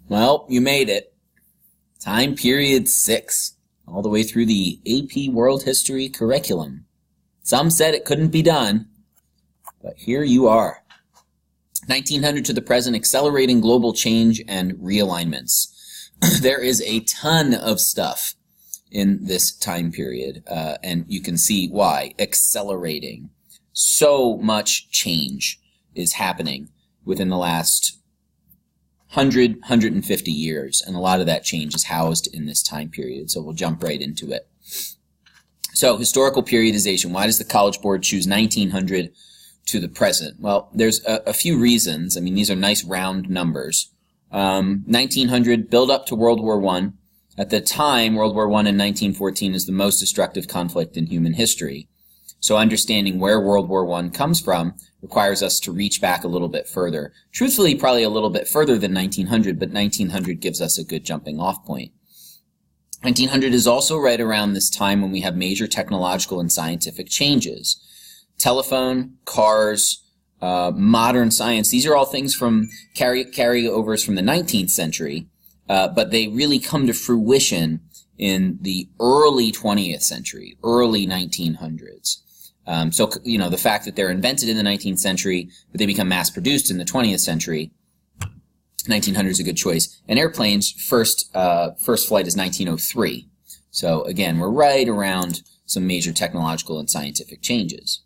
Well, you made it. Time period 6, all the way through the AP World History curriculum. Some said it couldn't be done, but here you are. 1900 to the present, accelerating global change and realignments. There is a ton of stuff in this time period, and you can see why. Accelerating. So much change is happening within the last 150 years, and a lot of that change is housed in this time period, so we'll jump right into it. So, historical periodization. Why does the College Board choose 1900 to the present? Well, there's a few reasons. I mean, these are nice round numbers. 1900, build up to World War I. At the time, World War I in 1914 is the most destructive conflict in human history. So understanding where World War I comes from requires us to reach back a little bit further. Truthfully, probably a little bit further than 1900, but 1900 gives us a good jumping off point. 1900 is also right around this time when we have major technological and scientific changes. Telephone, cars, modern science, these are all things from carryovers from the 19th century, but they really come to fruition in the early 20th century, early 1900s. So, the fact that they're invented in the 19th century, but they become mass-produced in the 20th century, 1900 is a good choice. And airplanes, first flight is 1903. So, again, we're right around some major technological and scientific changes.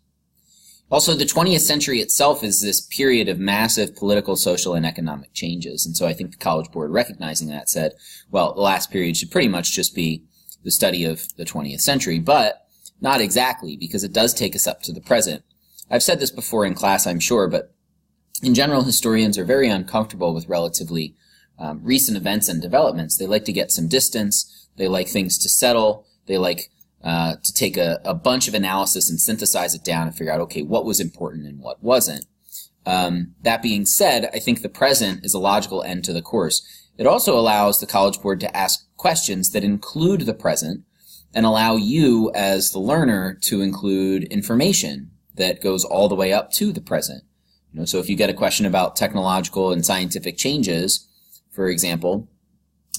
Also, the 20th century itself is this period of massive political, social, and economic changes. And so I think the College Board, recognizing that, said, well, the last period should pretty much just be the study of the 20th century, but not exactly, because it does take us up to the present. I've said this before in class, I'm sure, but in general, historians are very uncomfortable with relatively recent events and developments. They like to get some distance. They like things to settle. They like to take a bunch of analysis and synthesize it down and figure out, okay, what was important and what wasn't. That being said, I think the present is a logical end to the course. It also allows the College Board to ask questions that include the present and allow you as the learner to include information that goes all the way up to the present. So if you get a question about technological and scientific changes, for example,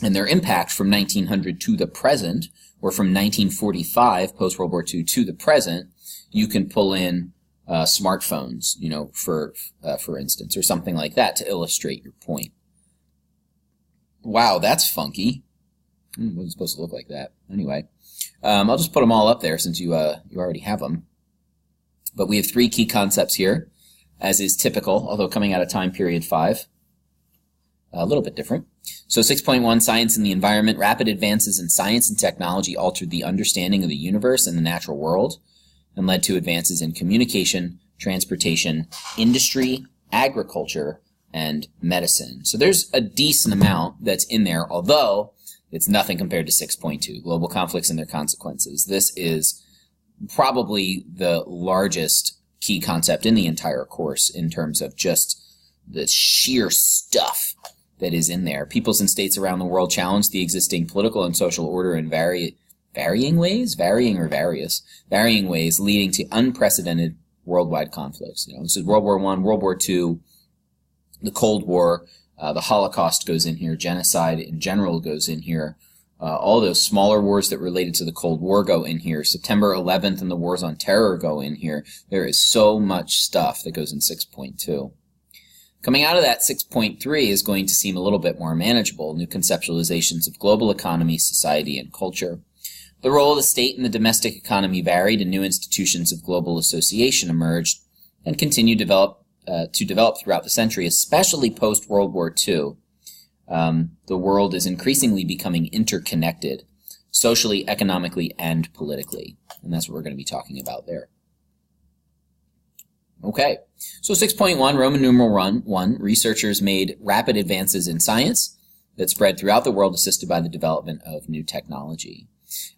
and their impact from 1900 to the present, or from 1945, post-World War II, to the present, you can pull in smartphones, for instance, or something like that to illustrate your point. Wow, that's funky. It wasn't supposed to look like that. Anyway, I'll just put them all up there since you already have them. But we have 3 key concepts here, as is typical, although coming out of time period 5. A little bit different. So 6.1, science and the environment. Rapid advances in science and technology altered the understanding of the universe and the natural world and led to advances in communication, transportation, industry, agriculture, and medicine. So there's a decent amount that's in there, although it's nothing compared to 6.2, global conflicts and their consequences. This is probably the largest key concept in the entire course in terms of just the sheer stuff that is in there. Peoples and states around the world challenge the existing political and social order in varying ways, leading to unprecedented worldwide conflicts. This is World War I, World War II, the Cold War, the Holocaust goes in here, genocide in general goes in here, all those smaller wars that related to the Cold War go in here, September 11th and the wars on terror go in here. There is so much stuff that goes in 6.2. Coming out of that, 6.3 is going to seem a little bit more manageable. New conceptualizations of global economy, society, and culture. The role of the state in the domestic economy varied, and new institutions of global association emerged and continued to develop throughout the century, especially post-World War II. The world is increasingly becoming interconnected, socially, economically, and politically. And that's what we're going to be talking about there. Okay, so 6.1, Roman numeral 1, researchers made rapid advances in science that spread throughout the world, assisted by the development of new technology.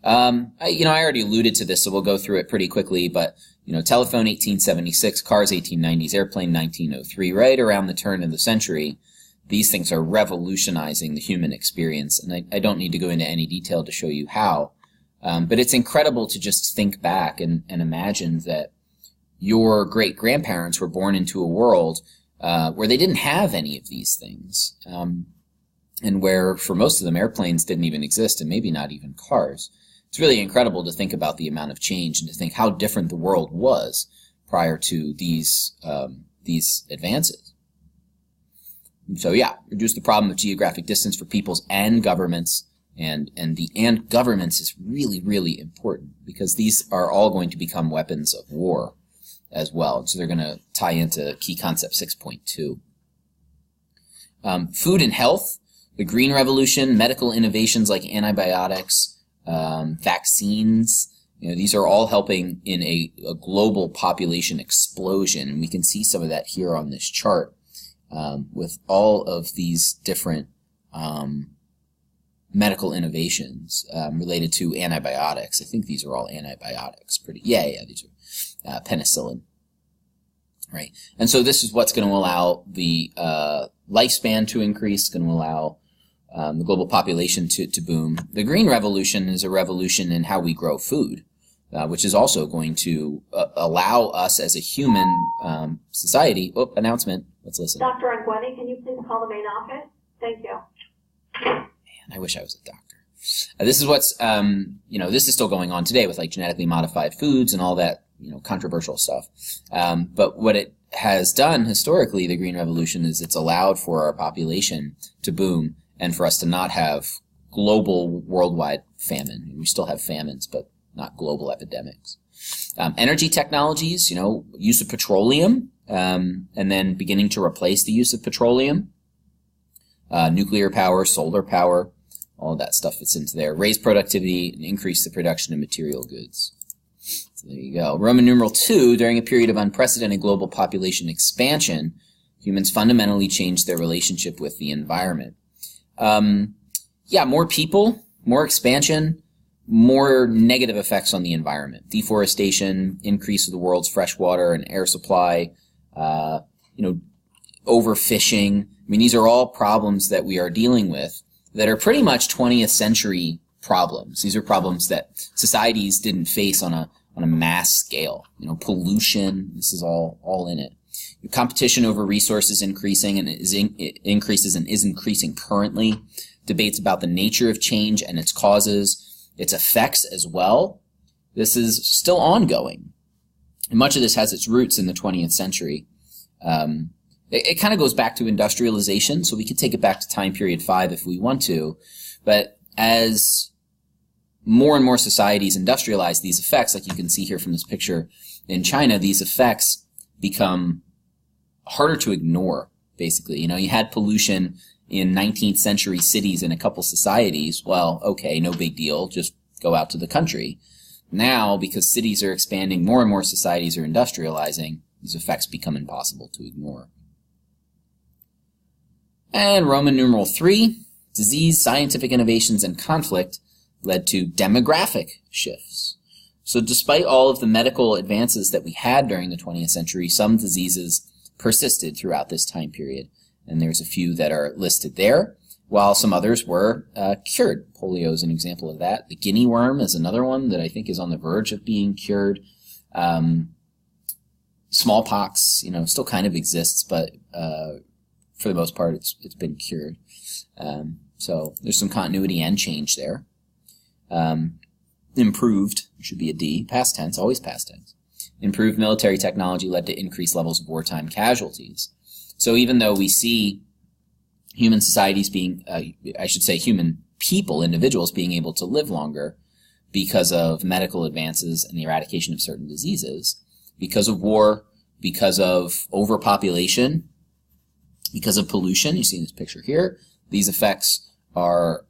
I already alluded to this, so we'll go through it pretty quickly, but, telephone 1876, cars 1890s, airplane 1903, right around the turn of the century, these things are revolutionizing the human experience, and I don't need to go into any detail to show you how, but it's incredible to just think back and imagine that your great-grandparents were born into a world where they didn't have any of these things. and where for most of them airplanes didn't even exist, and maybe not even cars. It's really incredible to think about the amount of change and to think how different the world was prior to these advances. So yeah, reduce the problem of geographic distance for peoples and governments, and the "and governments" is really, really important because these are all going to become weapons of war as well. And so they're going to tie into key concept 6.2. Food and health, the Green Revolution, medical innovations like antibiotics, vaccines, these are all helping in a global population explosion. And we can see some of that here on this chart with all of these different medical innovations related to antibiotics. I think these are all antibiotics. These are penicillin. Right. And so this is what's going to allow the lifespan to increase, going to allow the global population to boom. The Green Revolution is a revolution in how we grow food, which is also going to allow us as a human society. Oh, announcement. Let's listen. Dr. Angwani, can you please call the main office? Thank you. Man, I wish I was a doctor. This is what's, this is still going on today with like genetically modified foods and all that, controversial stuff. But what it has done historically, the Green Revolution, is it's allowed for our population to boom and for us to not have global worldwide famine. We still have famines, but not global epidemics. Energy technologies, use of petroleum, and then beginning to replace the use of petroleum. Nuclear power, solar power, all of that stuff fits into there. Raise productivity and increase the production of material goods. So there you go. Roman numeral 2, during a period of unprecedented global population expansion, humans fundamentally changed their relationship with the environment. More people, more expansion, more negative effects on the environment. Deforestation, increase of the world's fresh water and air supply, overfishing. These are all problems that we are dealing with that are pretty much 20th century problems. These are problems that societies didn't face on a mass scale. Pollution, this is all in it. Competition over resources increasing and it increases and is increasing currently. Debates about the nature of change and its causes, its effects as well. This is still ongoing. And much of this has its roots in the 20th century. It kind of goes back to industrialization, so we could take it back to time period 5 if we want to. But as more and more societies industrialize, these effects, like you can see here from this picture in China, these effects become harder to ignore, basically. You had pollution in 19th century cities in a couple societies. Well, okay, no big deal, just go out to the country. Now, because cities are expanding, more and more societies are industrializing, these effects become impossible to ignore. And Roman numeral 3, disease, scientific innovations, and conflict led to demographic shifts. So despite all of the medical advances that we had during the 20th century, some diseases persisted throughout this time period. And there's a few that are listed there, while some others were cured. Polio is an example of that. The guinea worm is another one that I think is on the verge of being cured. Smallpox, still kind of exists, but for the most part, it's been cured. So there's some continuity and change there. Improved, should be a D, past tense, always past tense. Improved military technology led to increased levels of wartime casualties. So even though we see human societies being, human people, individuals being able to live longer because of medical advances and the eradication of certain diseases, because of war, because of overpopulation, because of pollution, you see in this picture here, these effects are,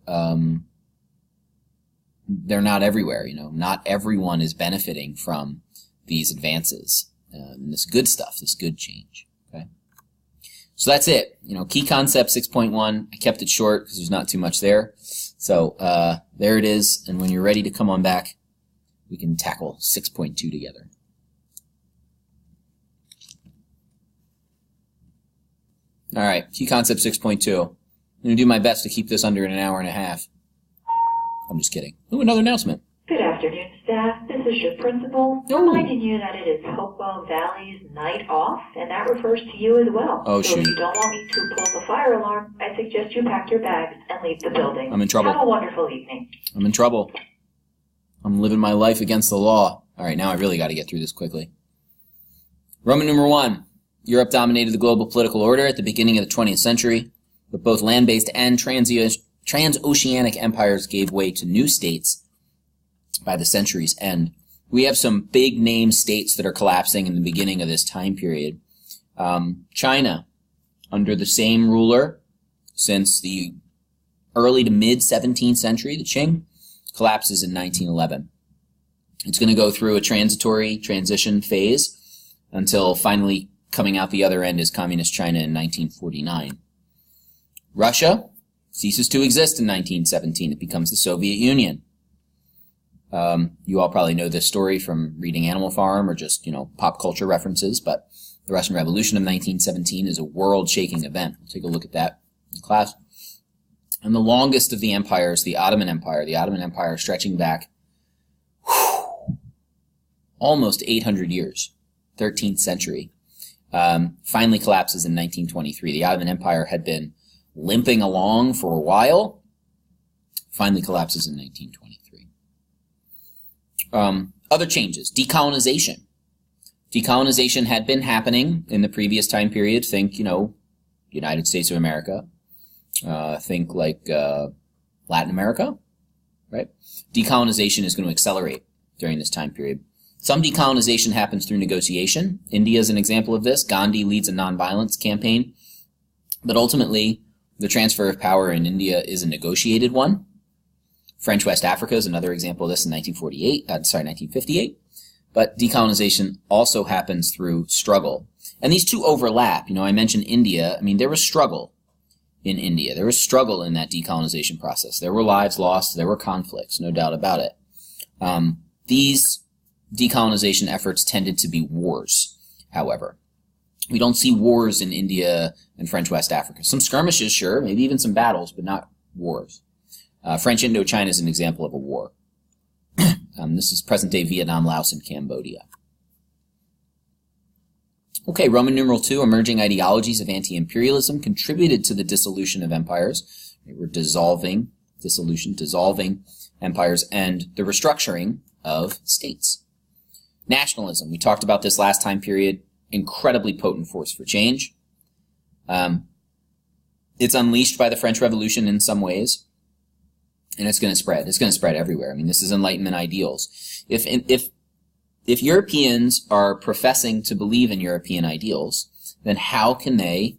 they're not everywhere, not everyone is benefiting from these advances, and this good stuff, this good change, okay? So that's it, key concept 6.1, I kept it short because there's not too much there. So, there it is, and when you're ready to come on back, we can tackle 6.2 together. All right, key concept 6.2. I'm going to do my best to keep this under an hour and a half. I'm just kidding. Ooh, another announcement. Good afternoon, Staff, this is your principal, reminding you that it is Hopewell Valley's night off, and that refers to you as well. Oh, so shoot. if you don't want me to pull the fire alarm, I suggest you pack your bags and leave the building. I'm in trouble. Have a wonderful evening. I'm in trouble. I'm living my life against the law. All right, now I really got to get through this quickly. Roman numeral 1. Europe dominated the global political order at the beginning of the 20th century, but both land-based and transoceanic empires gave way to new states by the century's end. We have some big name states that are collapsing in the beginning of this time period. China, under the same ruler since the early to mid 17th century, the Qing, collapses in 1911. It's going to go through a transitory transition phase until finally coming out the other end is Communist China in 1949. Russia ceases to exist in 1917. It becomes the Soviet Union. You all probably know this story from reading Animal Farm or just, pop culture references, but the Russian Revolution of 1917 is a world-shaking event. We'll take a look at that in class. And the longest of the empires, the Ottoman Empire stretching back almost 800 years, 13th century, finally collapses in 1923. The Ottoman Empire had been limping along for a while, finally collapses in 1923. Other changes. Decolonization. Decolonization had been happening in the previous time period. Think, United States of America. Think like Latin America, right? Decolonization is going to accelerate during this time period. Some decolonization happens through negotiation. India is an example of this. Gandhi leads a nonviolence campaign. But ultimately, the transfer of power in India is a negotiated one. French West Africa is another example of this in 1958. But decolonization also happens through struggle. And these two overlap. I mentioned India. There was struggle in India. There was struggle in that decolonization process. There were lives lost. There were conflicts, no doubt about it. These decolonization efforts tended to be wars, however. We don't see wars in India and French West Africa. Some skirmishes, sure, maybe even some battles, but not wars. French Indochina is an example of a war. This is present-day Vietnam, Laos, and Cambodia. Okay, Roman numeral 2, emerging ideologies of anti-imperialism contributed to the dissolution of empires. They were dissolving empires, and the restructuring of states. Nationalism, we talked about this last time period, incredibly potent force for change. It's unleashed by the French Revolution in some ways, and it's going to spread. It's going to spread everywhere. This is Enlightenment ideals. If Europeans are professing to believe in European ideals, then how can they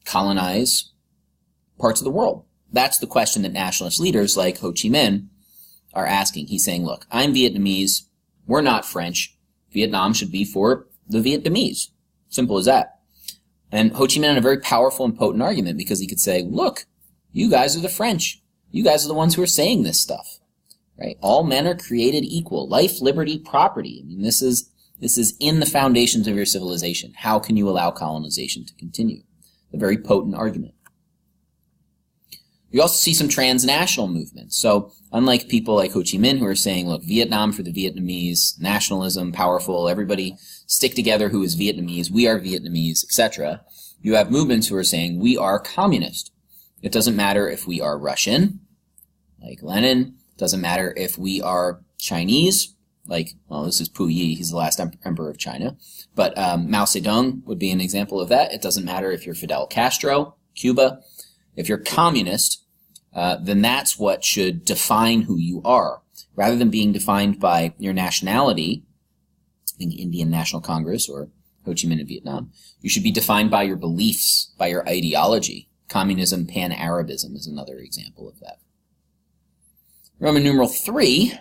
colonize parts of the world? That's the question that nationalist leaders like Ho Chi Minh are asking. He's saying, look, I'm Vietnamese. We're not French. Vietnam should be for the Vietnamese. Simple as that. And Ho Chi Minh had a very powerful and potent argument because he could say, look, you guys are the French. You guys are the ones who are saying this stuff. Right? All men are created equal. Life, liberty, property. This is in the foundations of your civilization. How can you allow colonization to continue? A very potent argument. You also see some transnational movements. So unlike people like Ho Chi Minh who are saying, look, Vietnam for the Vietnamese, nationalism, powerful, everybody stick together who is Vietnamese, we are Vietnamese, etc. You have movements who are saying we are communist. It doesn't matter if we are Russian, like Lenin. It doesn't matter if we are Chinese, like, well, this is Puyi, he's the last emperor of China. But Mao Zedong would be an example of that. It doesn't matter if you're Fidel Castro, Cuba. If you're communist, then that's what should define who you are. Rather than being defined by your nationality, I think Indian National Congress or Ho Chi Minh in Vietnam, you should be defined by your beliefs, by your ideology. Communism, Pan-Arabism is another example of that. Roman numeral 3,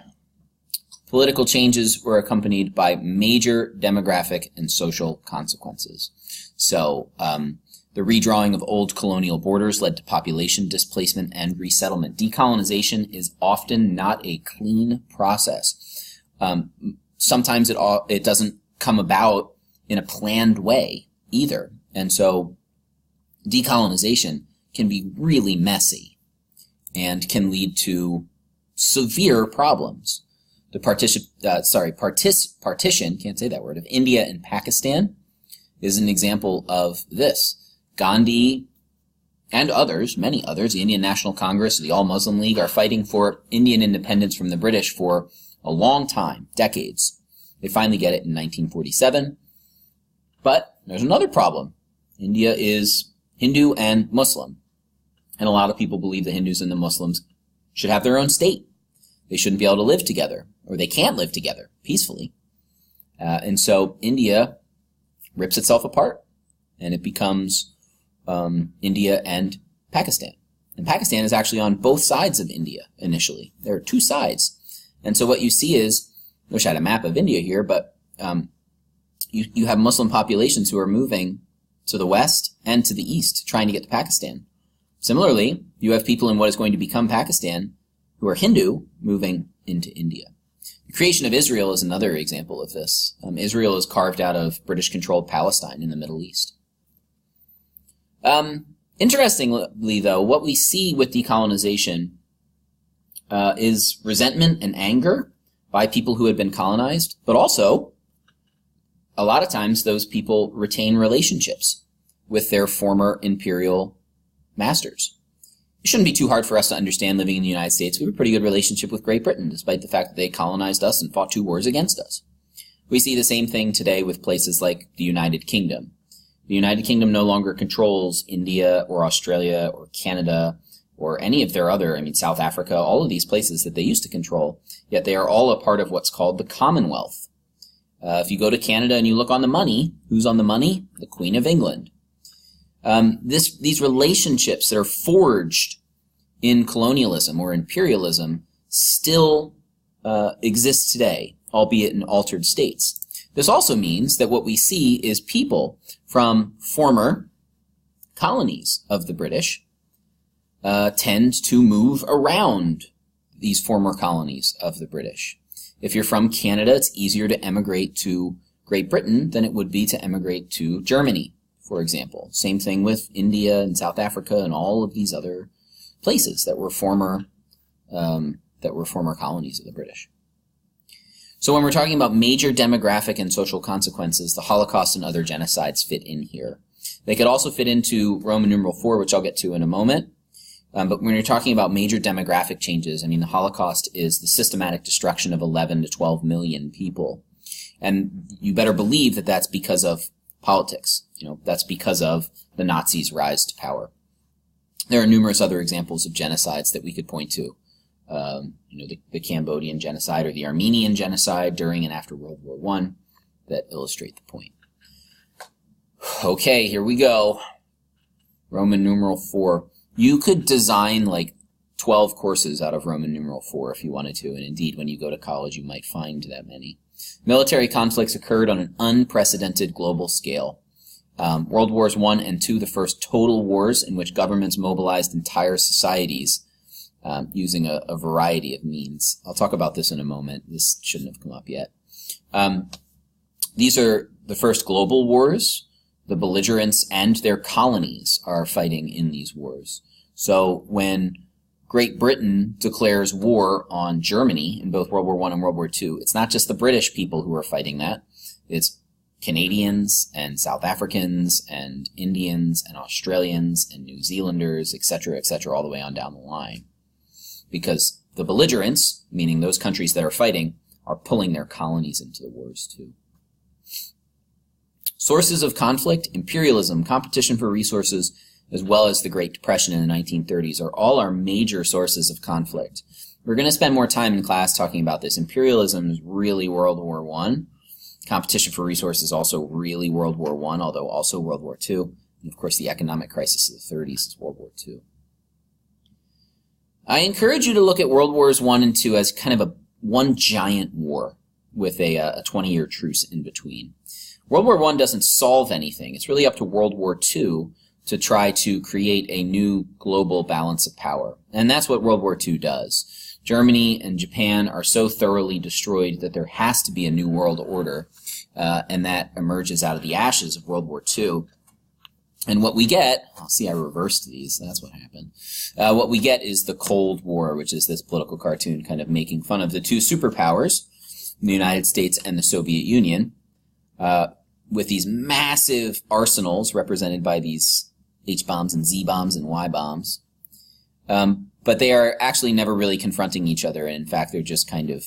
political changes were accompanied by major demographic and social consequences. So, the redrawing of old colonial borders led to population displacement and resettlement. Decolonization is often not a clean process. Sometimes it doesn't come about in a planned way either. And so decolonization can be really messy and can lead to severe problems. the partition, can't say that word, of India and Pakistan is an example of this. Gandhi and others, many others, the Indian National Congress, the All-Muslim League, are fighting for Indian independence from the British for a long time, decades. They finally get it in 1947. But there's another problem. India is Hindu and Muslim. And a lot of people believe the Hindus and the Muslims should have their own state. They shouldn't be able to live together, or they can't live together peacefully. And so India rips itself apart, and it becomes India and Pakistan. And Pakistan is actually on both sides of India initially. There are two sides. And so what you see is, I wish I had a map of India here, but you have Muslim populations who are moving to the west and to the east, trying to get to Pakistan. Similarly, you have people in what is going to become Pakistan who are Hindu moving into India. The creation of Israel is another example of this. Israel is carved out of British-controlled Palestine in the Middle East. Interestingly, though, what we see with decolonization is resentment and anger by people who had been colonized, but also, a lot of times, those people retain relationships with their former imperial masters. It shouldn't be too hard for us to understand living in the United States. We have a pretty good relationship with Great Britain, despite the fact that they colonized us and fought 2 wars against us. We see the same thing today with places like the United Kingdom. The United Kingdom no longer controls India or Australia or Canada or any of their other, South Africa, all of these places that they used to control, yet they are all a part of what's called the Commonwealth. If you go to Canada and you look on the money, who's on the money? The Queen of England. These relationships that are forged in colonialism or imperialism still exist today, albeit in altered states. This also means that what we see is people from former colonies of the British tend to move around these former colonies of the British. If you're from Canada, it's easier to emigrate to Great Britain than it would be to emigrate to Germany, for example. Same thing with India and South Africa and all of these other places that were former colonies of the British. So when we're talking about major demographic and social consequences, the Holocaust and other genocides fit in here. They could also fit into Roman numeral 4, which I'll get to in a moment. But when you're talking about major demographic changes, the Holocaust is the systematic destruction of 11 to 12 million people. And you better believe that that's because of politics. That's because of the Nazis' rise to power. There are numerous other examples of genocides that we could point to. The Cambodian genocide or the Armenian genocide during and after World War I that illustrate the point. Okay, here we go. Roman numeral 4. You could design 12 courses out of Roman numeral 4 if you wanted to, and indeed when you go to college you might find that many. Military conflicts occurred on an unprecedented global scale. World Wars I and II, the first total wars in which governments mobilized entire societies using a variety of means. I'll talk about this in a moment. This shouldn't have come up yet. These are the first global wars. The belligerents and their colonies are fighting in these wars. So when Great Britain declares war on Germany in both World War I and World War II, it's not just the British people who are fighting that. It's Canadians and South Africans and Indians and Australians and New Zealanders, etc., all the way on down the line. Because the belligerents, meaning those countries that are fighting, are pulling their colonies into the wars too. Sources of conflict, imperialism, competition for resources, as well as the Great Depression in the 1930s are all our major sources of conflict. We're going to spend more time in class talking about this. Imperialism is really World War I. Competition for resources is also really World War I, although also World War II. And of course, the economic crisis of the 30s is World War II. I encourage you to look at World Wars I and II as kind of one giant war with a 20-year truce in between. World War I doesn't solve anything. It's really up to World War II to try to create a new global balance of power. And that's what World War II does. Germany and Japan are so thoroughly destroyed that there has to be a new world order, and that emerges out of the ashes of World War II. And what we get, see, I reversed these. That's what happened. What we get is the Cold War, which is this political cartoon kind of making fun of the two superpowers, the United States and the Soviet Union, with these massive arsenals represented by these H-bombs and Z-bombs and Y-bombs. But they are actually never really confronting each other. And in fact, they're just kind of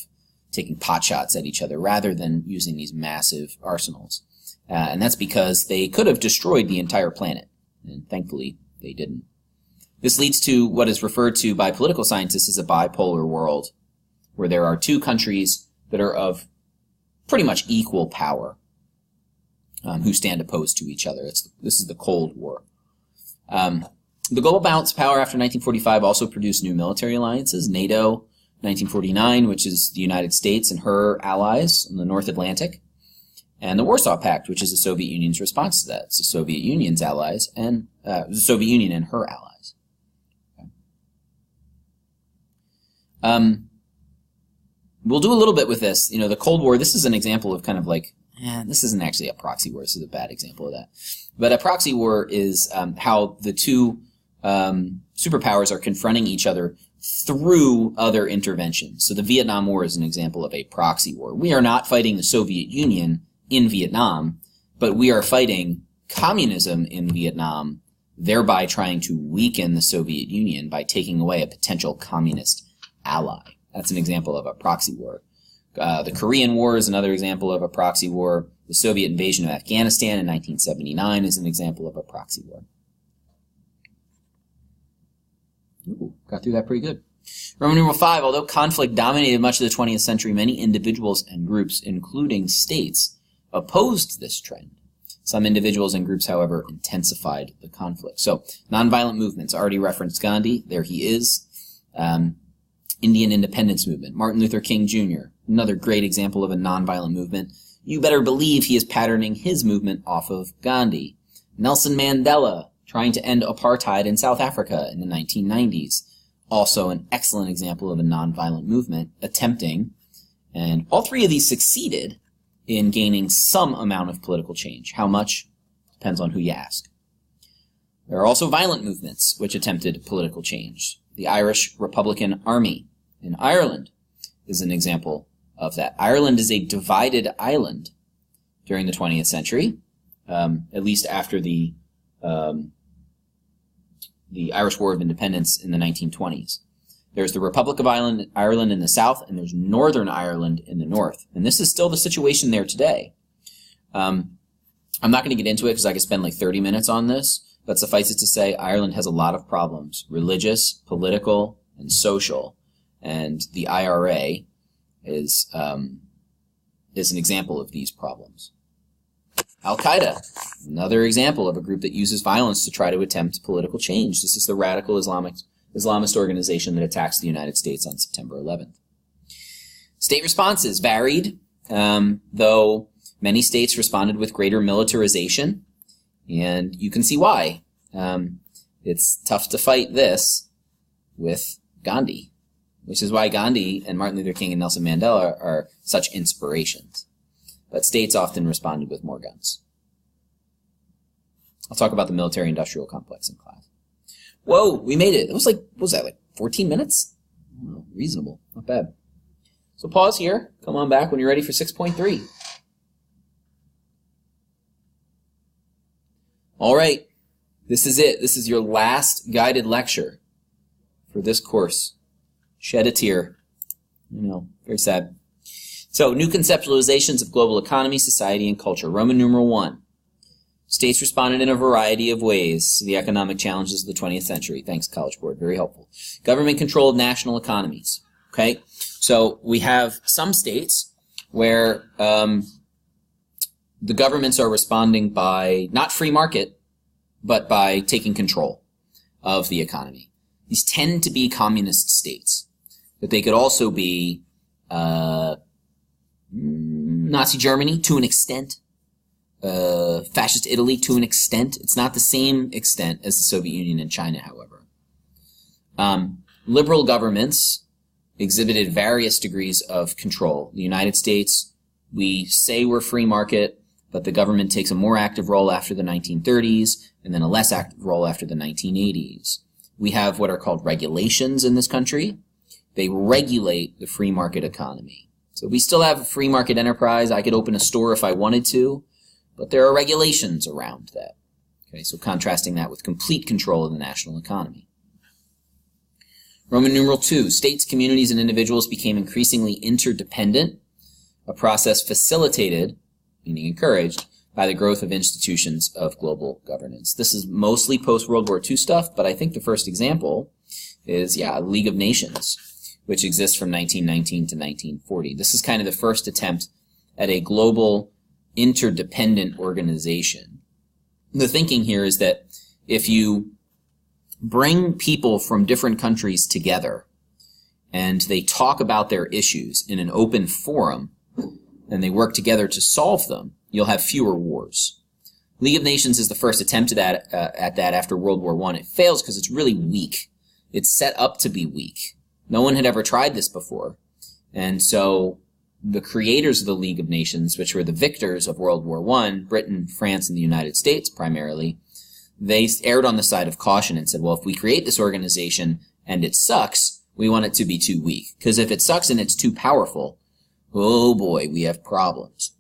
taking pot shots at each other rather than using these massive arsenals. And that's because they could have destroyed the entire planet. And thankfully, they didn't. This leads to what is referred to by political scientists as a bipolar world, where there are two countries that are of pretty much equal power, who stand opposed to each other. This is the Cold War. The global balance of power after 1945 also produced new military alliances. NATO, 1949, which is the United States and her allies in the North Atlantic. And the Warsaw Pact, which is the Soviet Union's response to that. It's the Soviet Union's allies and the Soviet Union and her allies. Okay. We'll do a little bit with this. The Cold War, this is an example of kind of like, this isn't actually a proxy war. This is a bad example of that. But a proxy war is how the two superpowers are confronting each other through other interventions. So the Vietnam War is an example of a proxy war. We are not fighting the Soviet Union in Vietnam, but we are fighting communism in Vietnam, thereby trying to weaken the Soviet Union by taking away a potential communist ally. That's an example of a proxy war. The Korean War is another example of a proxy war. The Soviet invasion of Afghanistan in 1979 is an example of a proxy war. Ooh, got through that pretty good. Roman numeral 5, although conflict dominated much of the 20th century, many individuals and groups, including states, opposed this trend. Some individuals and groups, however, intensified the conflict. So, nonviolent movements. Already referenced Gandhi. There he is. Indian independence movement. Martin Luther King Jr., another great example of a nonviolent movement. You better believe he is patterning his movement off of Gandhi. Nelson Mandela, trying to end apartheid in South Africa in the 1990s. Also an excellent example of a nonviolent movement attempting, and all three of these succeeded in gaining some amount of political change. How much? Depends on who you ask. There are also violent movements which attempted political change. The Irish Republican Army in Ireland is an example of that. Ireland is a divided island during the 20th century, at least after the Irish War of Independence in the 1920s. There's the Republic of Ireland in the south, and there's Northern Ireland in the north. And this is still the situation there today. I'm not going to get into it because I could spend like 30 minutes on this, but suffice it to say, Ireland has a lot of problems, religious, political, and social. And the IRA is an example of these problems. Al-Qaeda, another example of a group that uses violence to try to attempt political change. This is the radical Islamist organization that attacks the United States on September 11th. State responses varied, though many states responded with greater militarization, and you can see why. It's tough to fight this with Gandhi, which is why Gandhi and Martin Luther King and Nelson Mandela are such inspirations. But states often responded with more guns. I'll talk about the military-industrial complex in class. Whoa, we made it. It was like, what was that, like 14 minutes? Oh, reasonable, not bad. So pause here. Come on back when you're ready for 6.3. All right, this is it. This is your last guided lecture for this course. Shed a tear. Very sad. So, new conceptualizations of global economy, society, and culture. Roman numeral 1. States responded in a variety of ways to the economic challenges of the 20th century. Thanks, College Board. Very helpful. Government control of national economies. Okay? So, we have some states where the governments are responding by not free market, but by taking control of the economy. These tend to be communist states, but they could also be Nazi Germany to an extent, fascist Italy to an extent. It's not the same extent as the Soviet Union and China, however. Liberal governments exhibited various degrees of control. The United States, we say we're free market, but the government takes a more active role after the 1930s, and then a less active role after the 1980s. We have what are called regulations in this country. They regulate the free market economy. So we still have a free market enterprise. I could open a store if I wanted to, but there are regulations around that. Okay, so contrasting that with complete control of the national economy. Roman numeral 2, states, communities, and individuals became increasingly interdependent, a process facilitated, meaning encouraged, by the growth of institutions of global governance. This is mostly post-World War II stuff, but I think the first example is, League of Nations, which exists from 1919 to 1940. This is kind of the first attempt at a global interdependent organization. The thinking here is that if you bring people from different countries together and they talk about their issues in an open forum and they work together to solve them, you'll have fewer wars. League of Nations is the first attempt at that after World War I. It fails because it's really weak. It's set up to be weak. No one had ever tried this before. And so the creators of the League of Nations, which were the victors of World War I, Britain, France, and the United States primarily, they erred on the side of caution and said, well, if we create this organization and it sucks, we want it to be too weak. Because if it sucks and it's too powerful, oh boy, we have problems.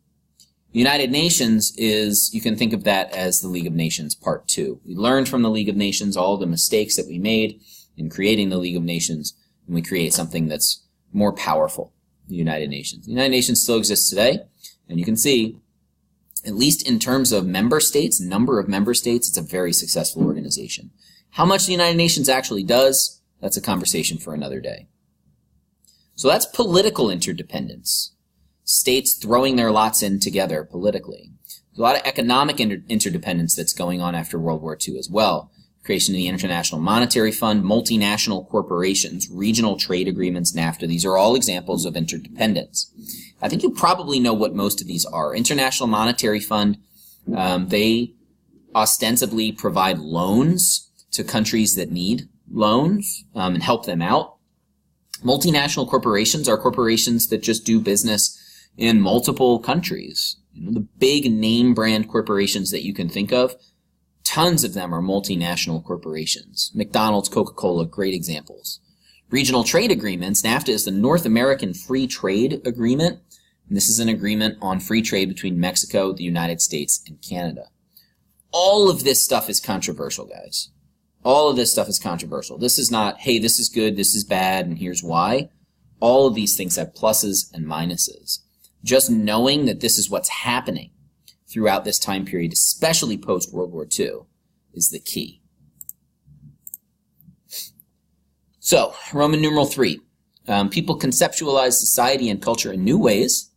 The United Nations is, you can think of that as the League of Nations Part 2. We learned from the League of Nations all the mistakes that we made in creating the League of Nations, and we create something that's more powerful, the United Nations. The United Nations still exists today, and you can see, at least in terms of member states, number of member states, it's a very successful organization. How much the United Nations actually does, that's a conversation for another day. So that's political interdependence. States throwing their lots in together politically. There's a lot of economic interdependence that's going on after World War II as well. Creation of the International Monetary Fund, multinational corporations, regional trade agreements, NAFTA. These are all examples of interdependence. I think you probably know what most of these are. International Monetary Fund, they ostensibly provide loans to countries that need loans and help them out. Multinational corporations are corporations that just do business in multiple countries. You know, the big name brand corporations that you can think of, tons of them are multinational corporations. McDonald's, Coca-Cola, great examples. Regional trade agreements, NAFTA is the North American Free Trade Agreement, and this is an agreement on free trade between Mexico, the United States, and Canada. All of this stuff is controversial, guys. All of this stuff is controversial. This is not, hey, this is good, this is bad, and here's why. All of these things have pluses and minuses. Just knowing that this is what's happening throughout this time period, especially post-World War II, is the key. So, Roman numeral 3. People conceptualized society and culture in new ways.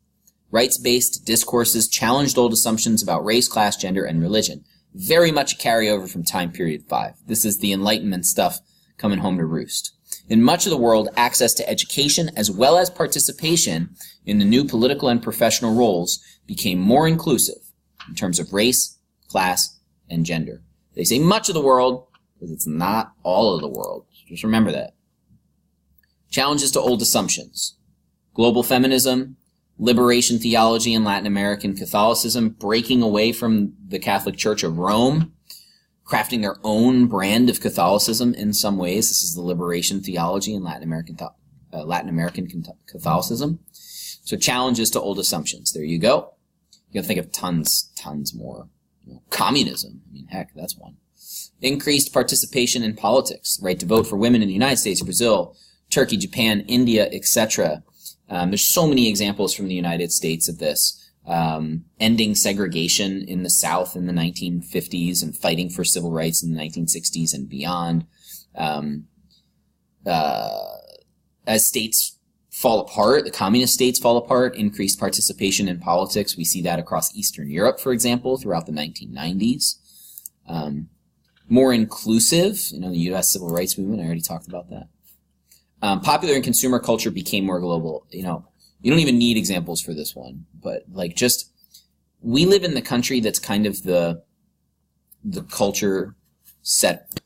Rights-based discourses challenged old assumptions about race, class, gender, and religion. Very much a carryover from time period 5. This is the Enlightenment stuff coming home to roost. In much of the world, access to education as well as participation in the new political and professional roles became more inclusive in terms of race, class, and gender. They say much of the world because it's not all of the world. Just remember that. Challenges to old assumptions. Global feminism, liberation theology in Latin American Catholicism, breaking away from the Catholic Church of Rome, crafting their own brand of Catholicism in some ways. This is the liberation theology in Latin American Catholicism. So challenges to old assumptions. There you go. You can think of tons more. You know, communism. I mean, heck, that's one. Increased participation in politics. Right to vote for women in the United States, Brazil, Turkey, Japan, India, etc. There's so many examples from the United States of this. Ending segregation in the South in the 1950s and fighting for civil rights in the 1960s and beyond. As states fall apart, the communist states fall apart, increased participation in politics. We see that across Eastern Europe, for example, throughout the 1990s. More inclusive, the U.S. civil rights movement, I already talked about that. Popular and consumer culture became more global. You don't even need examples for this one, but we live in the country that's kind of the culture set.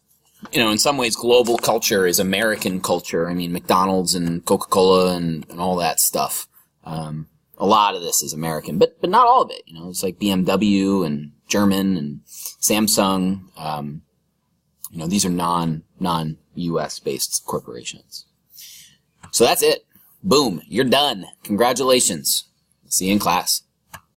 In some ways, global culture is American culture. I mean, McDonald's and Coca-Cola and all that stuff. a lot of this is American, but not all of it. You know, it's like BMW and German and Samsung. You know, these are non-US based corporations. So that's it. Boom. You're done. Congratulations. See you in class.